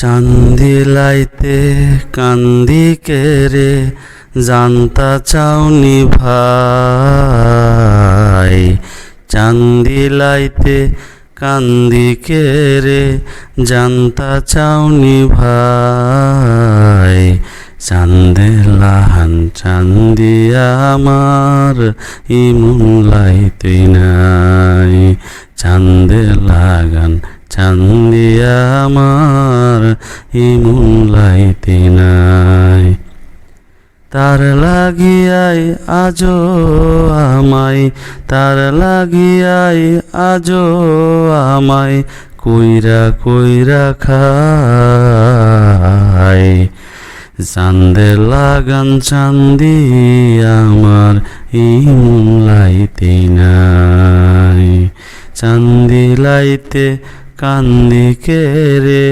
চান্দিলাইতে কান্দি কেরে জানতা চাওনি ভাই। চান্দিলাইতে কান্দি কেরে জানতা চাওনি ভাই। চান্দেলাহান চান্দিয়া আমার ইমন লাইতে নাই। চান্দেলাগান চান্দিয়া আমার ইমন লাইতে নাই। তার লাগিয়াই আজো আমায়, তার লাগিয়াই আজো আমায় কইরা কইরা খায়। চান্দের লাগান চান্দি আমার ইমন লাইতে নাই। চান্দিলাইতে কান্দি কেরে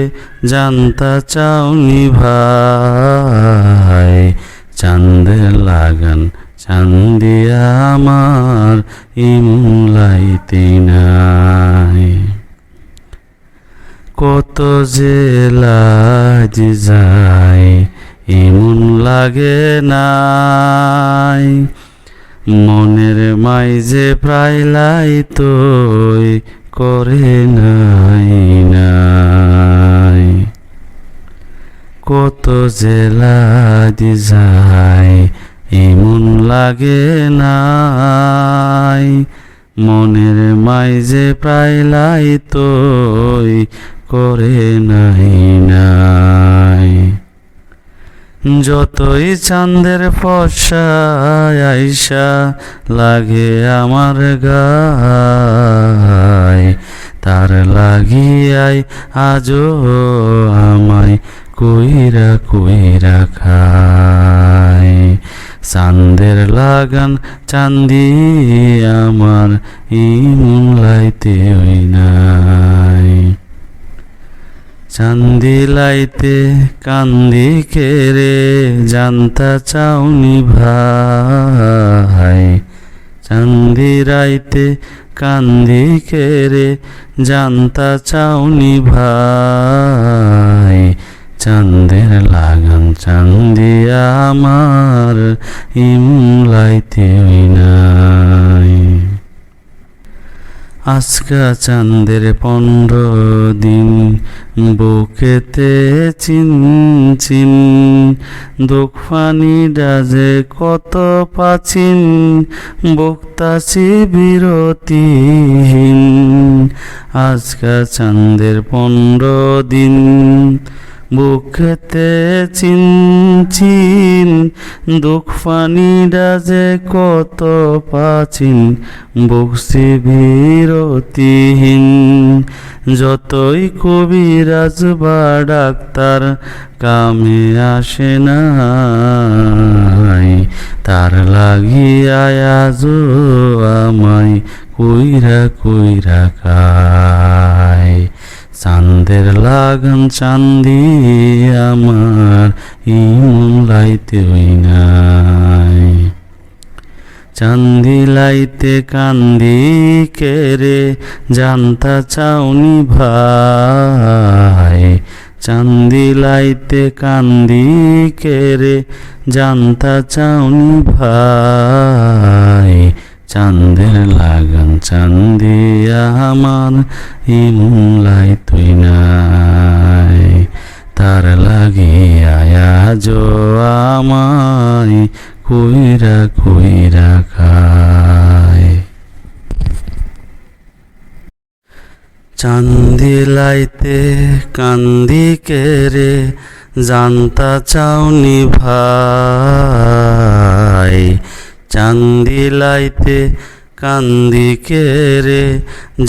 জানতা চাওনি ভাই। চান্দের লাগান চান্দিয়া আমার ইমন লাইতে নাই। কত যে লাজ যায় ইমন লাগে নাই। মনের মাইজে প্রায় লাই তোই করে নাই নাই। কত যে লাজ যায় ইমন লাগে নাই। মনের মাইজে প্রায় লাই তোই করে নাই নাই। যতই চাঁদের ফর্সায় আইসা লাগে আমার গায়। তার লাগিয়াই আজো আমায় কইরা কইরা খায়। চাঁদের লাগান চান্দি আমার ইমন লাইতে নাই। চান্দিলাইতে কান্দি কেরে জানতা চাওনি ভাই। চান্দিলাইতে কান্দি কেরে জানতা চাওনি ভাই। চাঁদের লাগান চান্দিয়া আমার ইমন লাইতে নাই। আজকা চাঁদের 15 দিন বুকেতে চিনচিন। দুঃখ ফানি ডাজে কত পাচিন বক্তাছি বিরতিহীন। আজকা চাঁদের 15 দিন বুকেতে চিনচিন। দুঃখ ফানি ডাজে কত পাচিন বকছি বিরতিহীন। যতই কবিরাজ বা ডাক্তার কামে আসে নাই। তার লাগিয়া আজো আমায় কইরা কইরা খায়। চাঁদের লাগান চান্দি আমার ইমন লাইতে নাই। চান্দিলাইতে কান্দি কেরে জানতা চাওনি ভাই। চান্দিলাইতে কান্দি কেরে জানতা চাওনি ভাই। চাঁদের লাগান চান্দিয়া আমার ইমন লাইতে নাই। তার লাগিয়া আজো আমায় কইরা কইরা খায়। চান্দিলাইতে কান্দি কেরে জানতা চাওনি ভাই। চান্দিলাইতে কান্দি কেরে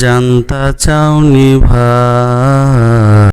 জানতা চাওনি ভাই।